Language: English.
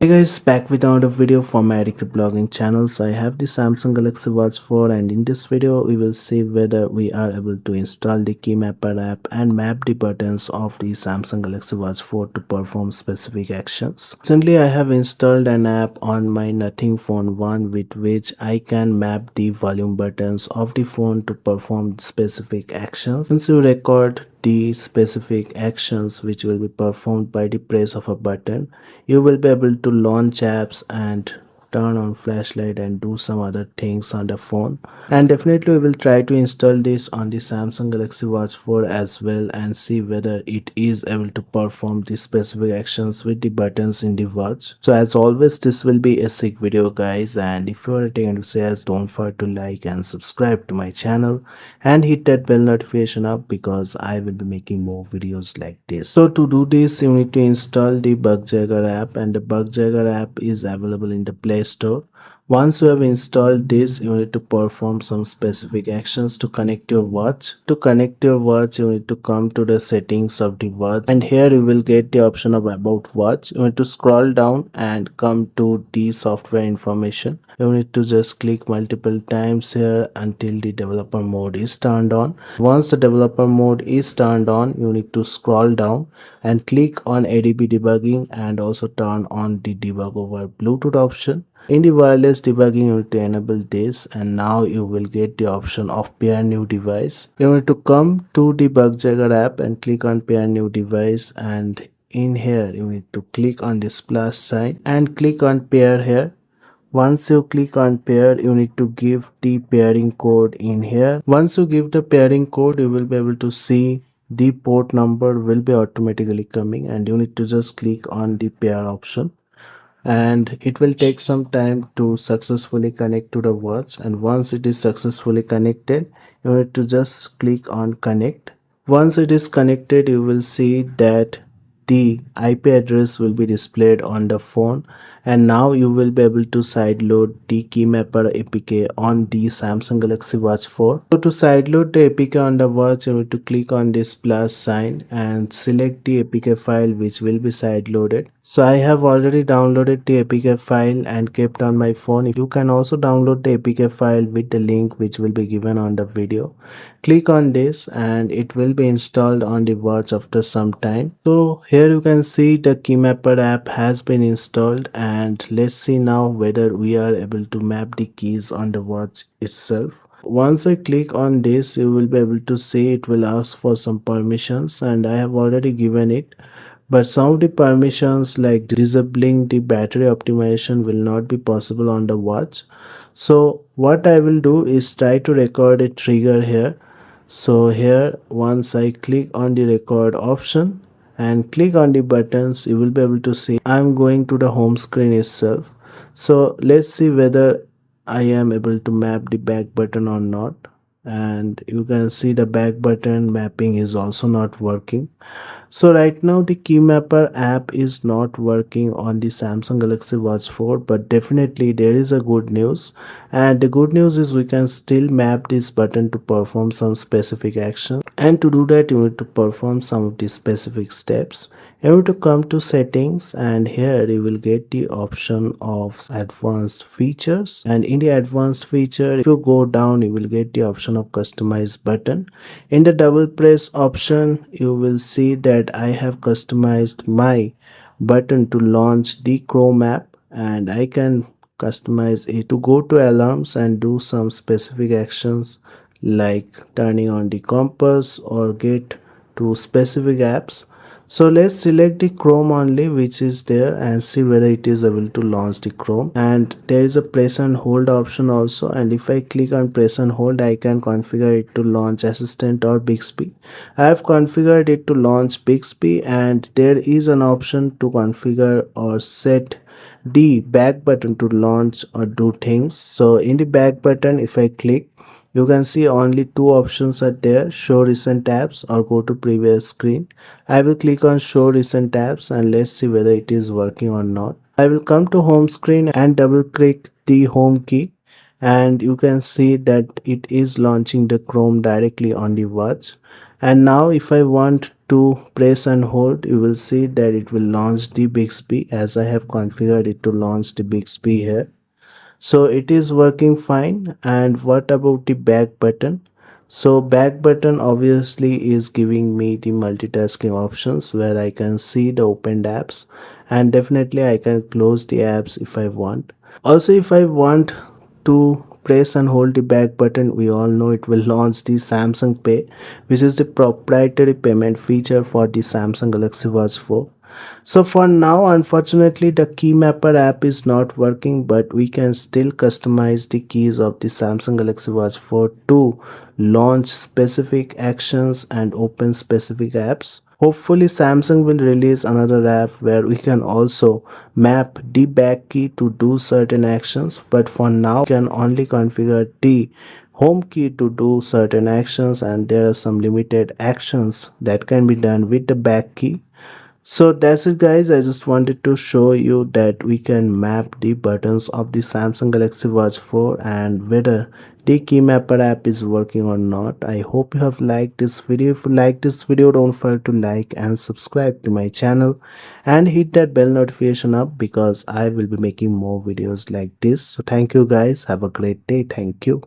Hey guys, back with another video from my addictive blogging channel. So I have the Samsung Galaxy Watch 4 and in this video we will see whether we are able to install the Keymapper app and map the buttons of the Samsung Galaxy Watch 4 to perform specific actions. Recently I have installed an app on my Nothing Phone 1 with which I can map the volume buttons of the phone to perform specific actions. Once you record the specific actions which will be performed by the press of a button, you will be able to launch apps and turn on flashlight and do some other things on the phone. And definitely we will try to install this on the Samsung Galaxy Watch 4 as well and see whether it is able to perform the specific actions with the buttons in the watch. So as always, this will be a sick video guys, and if you are taking to say, don't forget to like and subscribe to my channel and hit that bell notification up because I will be making more videos like this. So to do this, you need to install the Bugjagger app, and the Bugjagger app is available in the Play Store. Once you have installed this, you need to perform some specific actions to connect your watch. To connect your watch, you need to come to the settings of the watch, and here you will get the option of about watch. You need to scroll down and come to the software information. You need to just click multiple times here until the developer mode is turned on. Once the developer mode is turned on, you need to scroll down and click on ADB debugging and also turn on the debug over Bluetooth option. In the wireless debugging, you need to enable this, and now you will get the option of pair new device. You need to come to the Bugjagger app and click on pair new device, and in here you need to click on this plus sign and click on pair here. Once you click on pair, you need to give the pairing code in here. Once you give the pairing code, you will be able to see the port number will be automatically coming, and you need to just click on the pair option, and it will take some time to successfully connect to the watch. And once it is successfully connected, you need to just click on connect. Once it is connected, you will see that the IP address will be displayed on the phone, and now you will be able to sideload the Keymapper APK on the Samsung Galaxy Watch 4. So to sideload the APK on the watch, you need to click on this plus sign and select the APK file which will be sideloaded. So I have already downloaded the APK file and kept on my phone. You can also download the APK file with the link which will be given on the video. Click on this and it will be installed on the watch after some time. So here you can see the Keymapper app has been installed, and let's see now whether we are able to map the keys on the watch itself. Once I click on this, you will be able to see it will ask for some permissions, and I have already given it. But some of the permissions like disabling the battery optimization will not be possible on the watch. So what I will do is try to record a trigger here. So here once I click on the record option and click on the buttons, you will be able to see I'm going to the home screen itself. So let's see whether I am able to map the back button or not, and you can see the back button mapping is also not working. So right now the Keymapper app is not working on the Samsung Galaxy Watch 4, but definitely there is a good news, and the good news is we can still map this button to perform some specific action. And to do that, you need to perform some of the specific steps. You need to come to settings, and here you will get the option of advanced features, and in the advanced feature, if you go down, you will get the option of customize button. In the double press option, you will see that I have customized my button to launch the Chrome app, and I can customize it to go to alarms and do some specific actions like turning on the compass or get to specific apps. So let's select the Chrome only which is there and see whether it is able to launch the Chrome. And there is a press and hold option also, and if I click on press and hold, I can configure it to launch Assistant or Bixby. I have configured it to launch Bixby, and there is an option to configure or set the back button to launch or do things. So in the back button, if I click, you can see only two options are there: show recent tabs or go to previous screen. I will click on show recent tabs and let's see whether it is working or not. I will come to home screen and double click the home key, and you can see that it is launching the Chrome directly on the watch. And now if I want to press and hold, you will see that it will launch the Bixby, as I have configured it to launch the Bixby here. So it is working fine. And what about the back button? So back button obviously is giving me the multitasking options where I can see the opened apps, and definitely I can close the apps if I want. Also, if I want to press and hold the back button, we all know it will launch the Samsung Pay, which is the proprietary payment feature for the Samsung Galaxy Watch 4. So for now, unfortunately, the Keymapper app is not working, but we can still customize the keys of the Samsung Galaxy Watch 4 to launch specific actions and open specific apps. Hopefully, Samsung will release another app where we can also map the back key to do certain actions, but for now, we can only configure the home key to do certain actions, and there are some limited actions that can be done with the back key. So that's it guys, I just wanted to show you that we can map the buttons of the Samsung Galaxy Watch 4 and whether the Keymapper app is working or not. I hope you have liked this video. If you like this video, don't forget to like and subscribe to my channel and hit that bell notification up because I will be making more videos like this. So thank you guys, have a great day. Thank you.